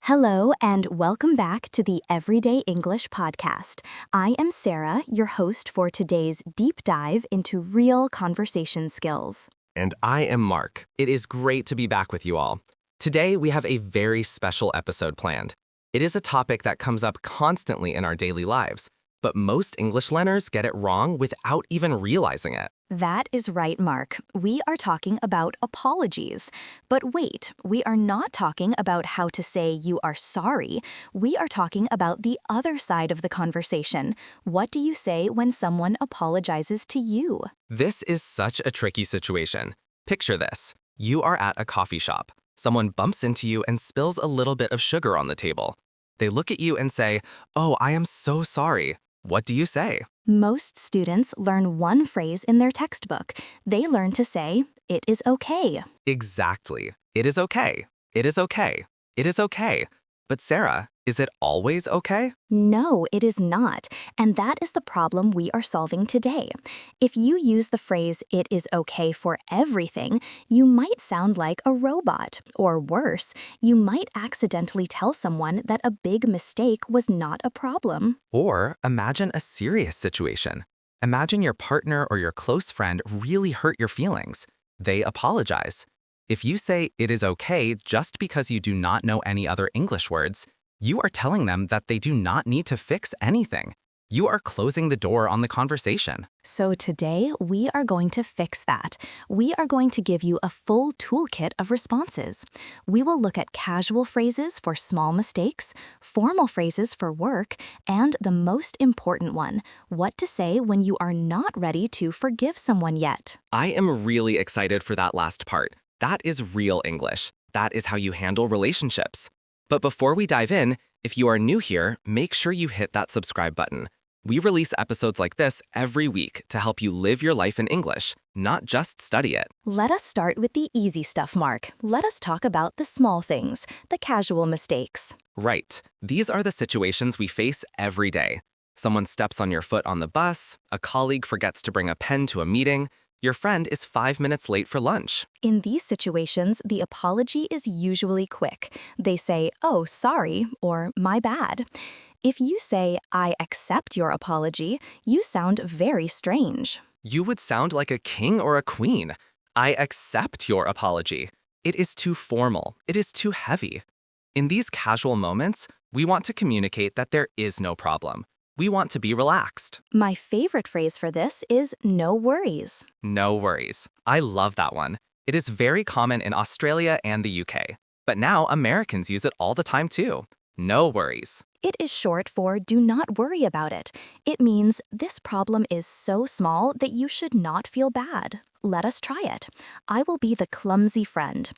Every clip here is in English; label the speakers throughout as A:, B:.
A: Hello, and welcome back to the Everyday English podcast. I am Sarah, your host for today's deep dive into real conversation skills.
B: And I am Mark. It is great to be back with you all. Today, we have a very special episode planned. It is a topic that comes up constantly in our daily lives, but most English learners get it wrong without even realizing it.
A: That is right, Mark. We are talking about apologies. But wait, we are not talking about how to say you are sorry. We are talking about the other side of the conversation. What do you say when someone apologizes to you?
B: This is such a tricky situation. Picture this. You are at a coffee shop. Someone bumps into you and spills a little bit of sugar on the table. They look at you and say, "Oh, I am so sorry." What do you say?
A: Most students learn one phrase in their textbook. They learn to say, "It is okay."
B: Exactly. It is okay. It is okay. It is okay. But Sarah, is it always okay?
A: No, it is not, and that is the problem we are solving today. If you use the phrase, "it is okay" for everything, you might sound like a robot, or worse, you might accidentally tell someone that a big mistake was not a problem.
B: Or imagine a serious situation. Imagine your partner or your close friend really hurt your feelings. They apologize. If you say it is okay just because you do not know any other English words, you are telling them that they do not need to fix anything. You are closing the door on the conversation.
A: So today, we are going to fix that. We are going to give you a full toolkit of responses. We will look at casual phrases for small mistakes, formal phrases for work, and the most important one, what to say when you are not ready to forgive someone yet.
B: I am really excited for that last part. That is real English. That is how you handle relationships. But before we dive in, if you are new here, make sure you hit that subscribe button. We release episodes like this every week to help you live your life in English, not just study it.
A: Let us start with the easy stuff, Mark. Let us talk about the small things, the casual mistakes.
B: Right. These are the situations we face every day. Someone steps on your foot on the bus, a colleague forgets to bring a pen to a meeting, your friend is 5 minutes late for lunch.
A: In these situations, the apology is usually quick. They say, "Oh, sorry," or "My bad." If you say, "I accept your apology," you sound very strange.
B: You would sound like a king or a queen. I accept your apology. It is too formal. It is too heavy. In these casual moments, we want to communicate that there is no problem. We want to be relaxed.
A: My favorite phrase for this is "no worries."
B: No worries. I love that one. It is very common in Australia and the UK. But now Americans use it all the time too. No worries.
A: It is short for "do not worry about it." It means this problem is so small that you should not feel bad. Let us try it. I will be the clumsy friend.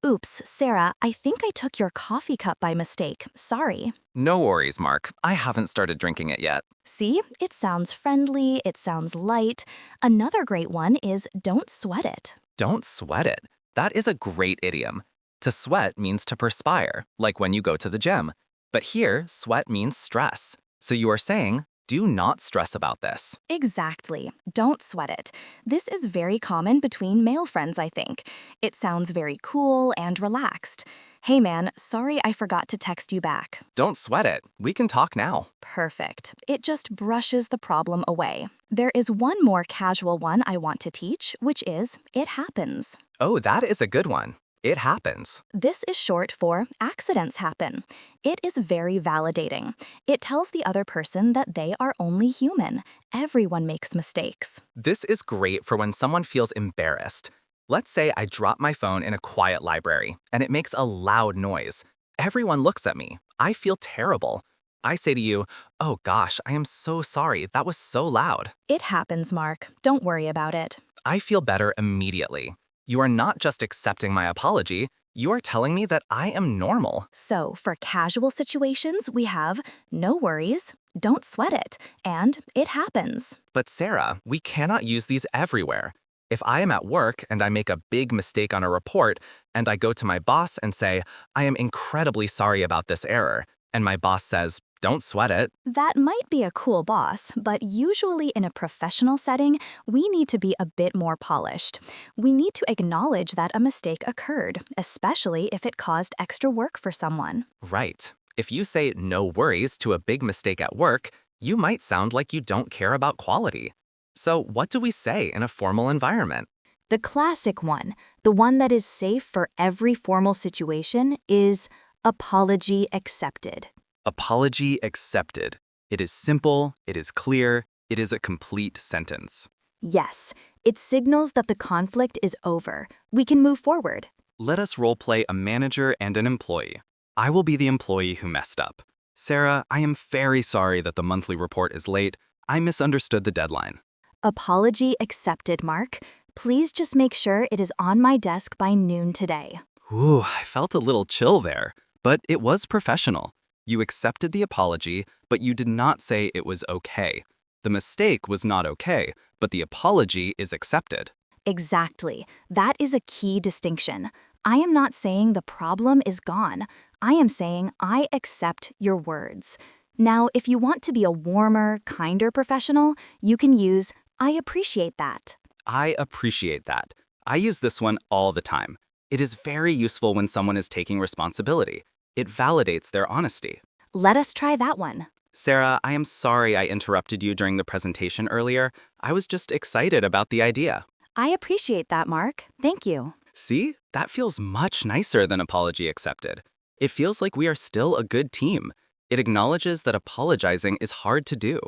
A: "Oops, Sarah, I think I took your coffee cup by mistake. Sorry."
B: No worries, Mark. I haven't started drinking it yet.
A: See, it sounds friendly, it sounds light. Another great one is "don't sweat it."
B: Don't sweat it. That is a great idiom. To sweat means to perspire, like when you go to the gym. But here, sweat means stress. So you are saying, do not stress about this.
A: Exactly. Don't sweat it. This is very common between male friends, I think. It sounds very cool and relaxed. "Hey man, sorry I forgot to text you back."
B: Don't sweat it. We can talk now.
A: Perfect. It just brushes the problem away. There is one more casual one I want to teach, which is "it happens."
B: Oh, that is a good one. It happens.
A: This is short for "accidents happen." It is very validating. It tells the other person that they are only human. Everyone makes mistakes.
B: This is great for when someone feels embarrassed. Let's say I drop my phone in a quiet library, and it makes a loud noise. Everyone looks at me. I feel terrible. I say to you, "Oh gosh, I am so sorry. That was so loud."
A: It happens, Mark. Don't worry about it.
B: I feel better immediately. You are not just accepting my apology, you are telling me that I am normal.
A: So, for casual situations, we have "no worries," "don't sweat it," and "it happens."
B: But Sarah, we cannot use these everywhere. If I am at work and I make a big mistake on a report, and I go to my boss and say, "I am incredibly sorry about this error," and my boss says, don't sweat it.
A: That might be a cool boss, but usually in a professional setting, we need to be a bit more polished. We need to acknowledge that a mistake occurred, especially if it caused extra work for someone.
B: Right. If you say no worries to a big mistake at work, you might sound like you don't care about quality. So, what do we say in a formal environment?
A: The classic one, the one that is safe for every formal situation, is apology accepted.
C: Apology accepted. It is simple, it is clear, it is a complete sentence.
A: Yes, it signals that the conflict is over. We can move forward.
C: Let us roleplay a manager and an employee. I will be the employee who messed up. Sarah, I am very sorry that the monthly report is late. I misunderstood the deadline.
A: Apology accepted, Mark. Please just make sure it is on my desk by noon today.
C: Ooh, I felt a little chill there, but it was professional. You accepted the apology, but you did not say it was okay. The mistake was not okay, but the apology is accepted.
A: Exactly. That is a key distinction. I am not saying the problem is gone. I am saying I accept your words. Now, if you want to be a warmer, kinder professional, you can use I appreciate that.
C: I appreciate that. I use this one all the time. It is very useful when someone is taking responsibility. It validates their honesty.
A: Let us try that one.
C: Sarah, I am sorry I interrupted you during the presentation earlier. I was just excited about the idea.
A: I appreciate that, Mark. Thank you.
C: See? That feels much nicer than apology accepted. It feels like we are still a good team. It acknowledges that apologizing is hard to do.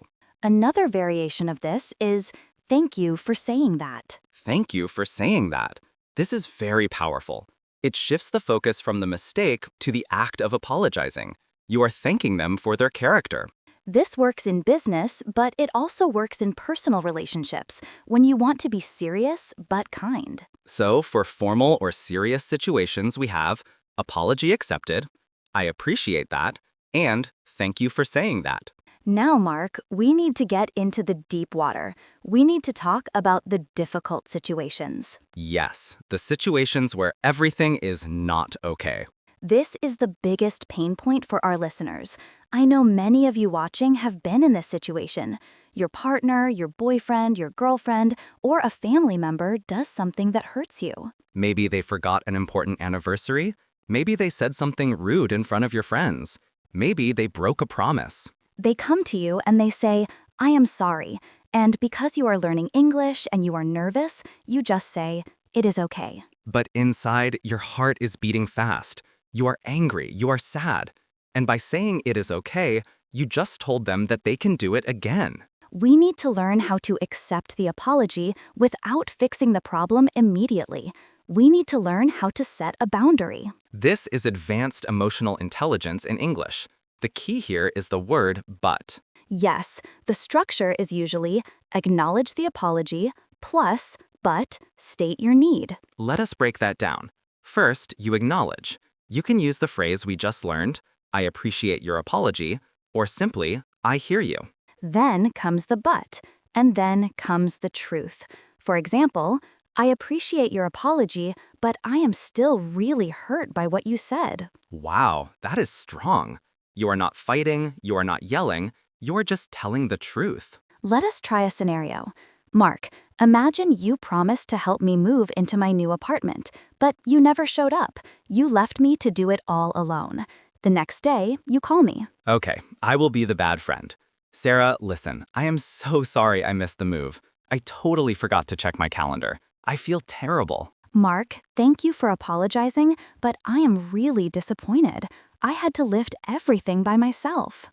A: Another variation of this is thank you for saying that.
C: Thank you for saying that. This is very powerful. It shifts the focus from the mistake to the act of apologizing. You are thanking them for their character.
A: This works in business, but it also works in personal relationships when you want to be serious but kind.
C: So, for formal or serious situations, we have apology accepted, I appreciate that, and thank you for saying that.
A: Now, Mark, we need to get into the deep water. We need to talk about the difficult situations.
C: Yes, the situations where everything is not okay.
A: This is the biggest pain point for our listeners. I know many of you watching have been in this situation. Your partner, your boyfriend, your girlfriend, or a family member does something that hurts you.
C: Maybe they forgot an important anniversary. Maybe they said something rude in front of your friends. Maybe they broke a promise.
A: They come to you and they say, I am sorry. And because you are learning English and you are nervous, you just say, it is okay.
C: But inside, your heart is beating fast. You are angry, you are sad. And by saying it is okay, you just told them that they can do it again.
A: We need to learn how to accept the apology without fixing the problem immediately. We need to learn how to set a boundary.
C: This is advanced emotional intelligence in English. The key here is the word but.
A: Yes, the structure is usually acknowledge the apology plus but state your need.
C: Let us break that down. First, you acknowledge. You can use the phrase we just learned, I appreciate your apology, or simply, I hear you.
A: Then comes the but, and then comes the truth. For example, I appreciate your apology, but I am still really hurt by what you said.
C: Wow, that is strong. You are not fighting, you are not yelling, you are just telling the truth.
A: Let us try a scenario. Mark, imagine you promised to help me move into my new apartment, but you never showed up. You left me to do it all alone. The next day, you call me.
C: Okay, I will be the bad friend. Sarah, listen, I am so sorry I missed the move. I totally forgot to check my calendar. I feel terrible.
A: Mark, thank you for apologizing, but I am really disappointed. I had to lift everything by myself.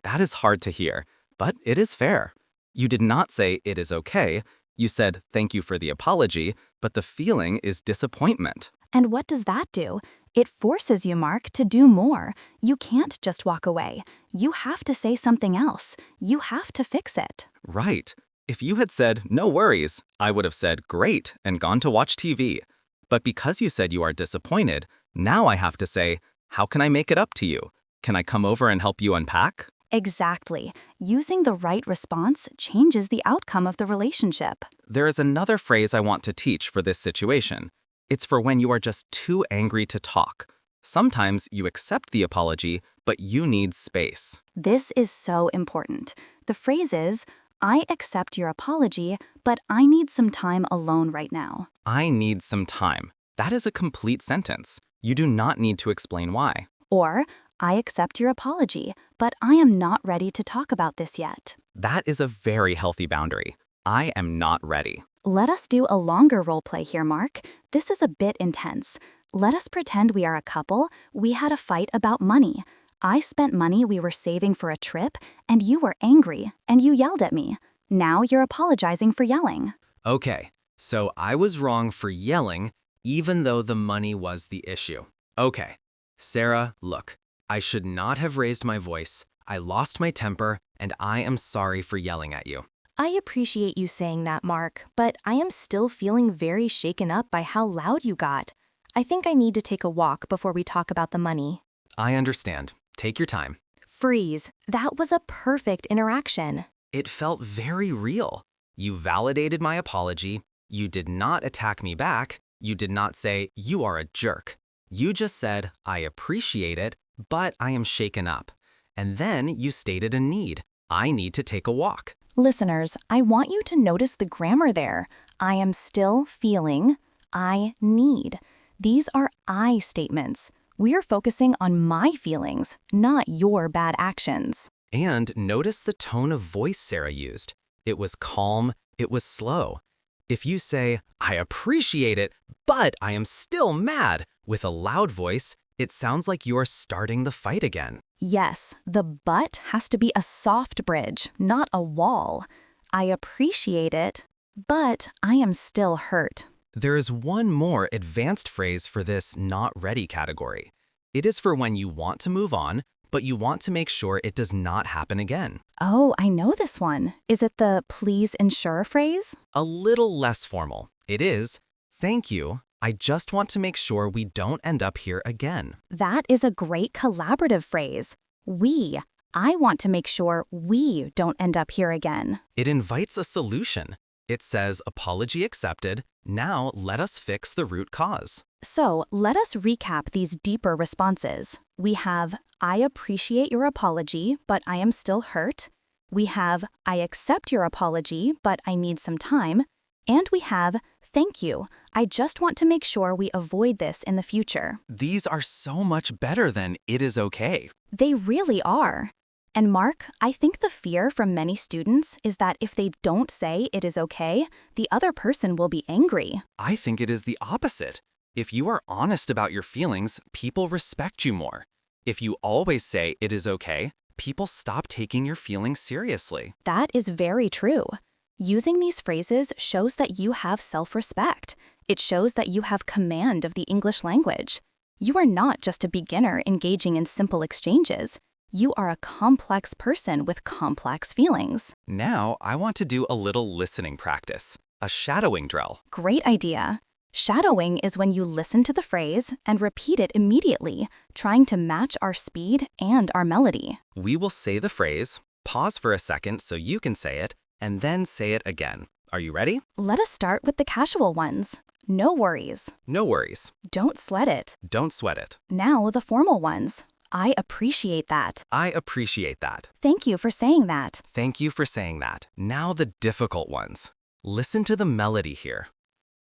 C: That is hard to hear, but it is fair. You did not say it is okay. You said thank you for the apology, but the feeling is disappointment.
A: And what does that do? It forces you, Mark, to do more. You can't just walk away. You have to say something else. You have to fix it.
C: Right. If you had said, no worries, I would have said, great, and gone to watch TV. But because you said you are disappointed, now I have to say, how can I make it up to you? Can I come over and help you unpack?
A: Exactly. Using the right response changes the outcome of the relationship.
C: There is another phrase I want to teach for this situation. It's for when you are just too angry to talk. Sometimes you accept the apology, but you need space.
A: This is so important. The phrase is, I accept your apology, but I need some time alone right now.
C: I need some time. That is a complete sentence. You do not need to explain why.
A: Or, I accept your apology, but I am not ready to talk about this yet.
C: That is a very healthy boundary. I am not ready.
A: Let us do a longer role play here, Mark. This is a bit intense. Let us pretend we are a couple. We had a fight about money. I spent money we were saving for a trip, and you were angry, and you yelled at me. Now you're apologizing for yelling.
B: Okay, so I was wrong for yelling, even though the money was the issue. Okay, Sarah, look, I should not have raised my voice. I lost my temper, and I am sorry for yelling at you. I appreciate you saying that, Mark, but I am still feeling very shaken up by how loud you got. I think I need to take a walk before we talk about the money. I understand. Take your time. Freeze. That was a perfect interaction. It felt very real. You validated my apology. You did not attack me back. You did not say, you are a jerk. You just said, I appreciate it, but I am shaken up. And then you stated a need. I need to take a walk. Listeners, I want you to notice the grammar there. I am still feeling. I need. These are I statements. We're focusing on my feelings, not your bad actions. And notice the tone of voice Sarah used. It was calm, it was slow. If you say, I appreciate it, but I am still mad, with a loud voice, it sounds like you are starting the fight again. Yes, the but has to be a soft bridge, not a wall. I appreciate it, but I am still hurt. There is one more advanced phrase for this not ready category. It is for when you want to move on, but you want to make sure it does not happen again. Oh, I know this one. Is it the please ensure phrase? A little less formal. It is, thank you. I just want to make sure we don't end up here again. That is a great collaborative phrase. We. I want to make sure we don't end up here again. It invites a solution. It says, apology accepted. Now let us fix the root cause. So let us recap these deeper responses. We have, I appreciate your apology, but I am still hurt. We have, I accept your apology, but I need some time. And we have, thank you. I just want to make sure we avoid this in the future. These are so much better than it is okay. They really are. And Mark, I think the fear from many students is that if they don't say it is okay, the other person will be angry. I think it is the opposite. If you are honest about your feelings, people respect you more. If you always say it is okay, people stop taking your feelings seriously. That is very true. Using these phrases shows that you have self-respect. It shows that you have command of the English language. You are not just a beginner engaging in simple exchanges. You are a complex person with complex feelings. Now, I want to do a little listening practice, a shadowing drill. Great idea. Shadowing is when you listen to the phrase and repeat it immediately, trying to match our speed and our melody. We will say the phrase, pause for a second so you can say it, and then say it again. Are you ready? Let us start with the casual ones. No worries. No worries. Don't sweat it. Don't sweat it. Now the formal ones. I appreciate that. I appreciate that. Thank you for saying that. Thank you for saying that. Now the difficult ones. Listen to the melody here.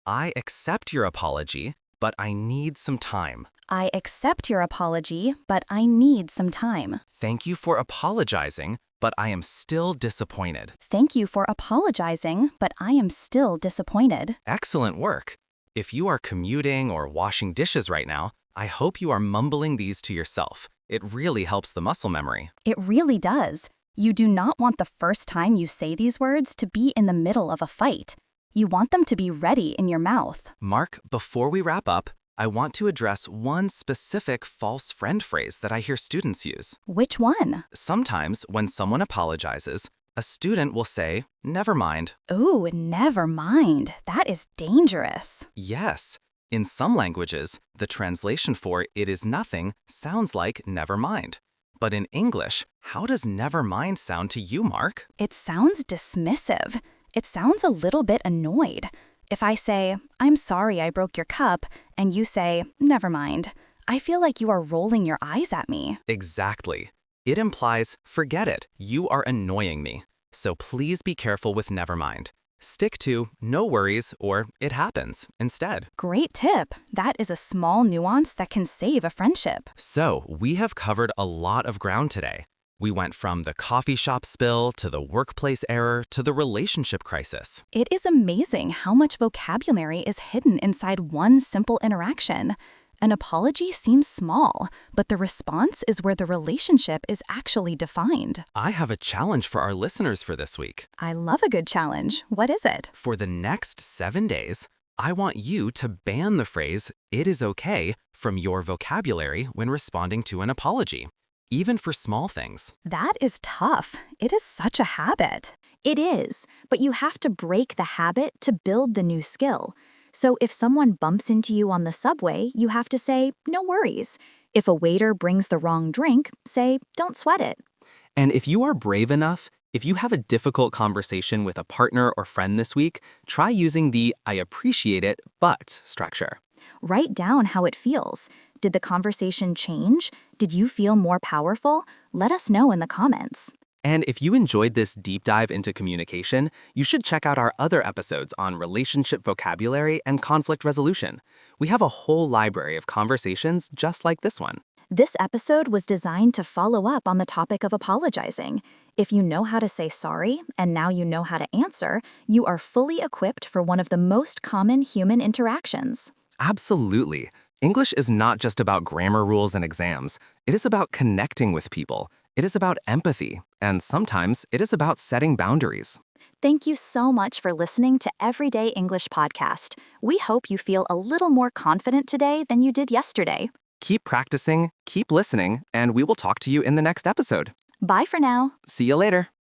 B: I accept your apology, but I need some time. I accept your apology, but I need some time. Thank you for apologizing, but I am still disappointed. Thank you for apologizing, but I am still disappointed. Excellent work. If you are commuting or washing dishes right now, I hope you are mumbling these to yourself. It really helps the muscle memory. It really does. You do not want the first time you say these words to be in the middle of a fight. You want them to be ready in your mouth. Mark, before we wrap up, I want to address one specific false friend phrase that I hear students use. Which one? Sometimes when someone apologizes, a student will say, never mind. Ooh, never mind. That is dangerous. Yes. In some languages, the translation for it is nothing sounds like never mind. But in English, how does never mind sound to you, Mark? It sounds dismissive. It sounds a little bit annoyed. If I say, I'm sorry I broke your cup, and you say, never mind,
D: I feel like you are rolling your eyes at me.
B: Exactly. It implies, forget it, you are annoying me. So please be careful with never mind. Stick to no worries or it happens instead.
D: Great tip. That is a small nuance that can save a friendship.
B: So we have covered a lot of ground today. We went from the coffee shop spill to the workplace error to the relationship crisis.
D: It is amazing how much vocabulary is hidden inside one simple interaction. An apology seems small, but the response is where the relationship is actually defined.
B: I have a challenge for our listeners for this week.
D: I love a good challenge. What is it?
B: For the next 7 days, I want you to ban the phrase, "it is okay," from your vocabulary when responding to an apology, even for small things.
D: That is tough. It is such a habit.
A: It is, but you have to break the habit to build the new skill. So if someone bumps into you on the subway, you have to say, no worries. If a waiter brings the wrong drink, say, don't sweat it.
C: And if you are brave enough, if you have a difficult conversation with a partner or friend this week, try using the "I appreciate it, but" structure.
A: Write down how it feels. Did the conversation change? Did you feel more powerful? Let us know in the comments.
C: And if you enjoyed this deep dive into communication, you should check out our other episodes on relationship vocabulary and conflict resolution. We have a whole library of conversations just like this one.
A: This episode was designed to follow up on the topic of apologizing. If you know how to say sorry, and now you know how to answer, you are fully equipped for one of the most common human interactions.
C: Absolutely. English is not just about grammar rules and exams. It is about connecting with people. It is about empathy. And sometimes it is about setting boundaries.
A: Thank you so much for listening to Everyday English Podcast. We hope you feel a little more confident today than you did yesterday.
C: Keep practicing, keep listening, and we will talk to you in the next episode.
A: Bye for now.
C: See you later.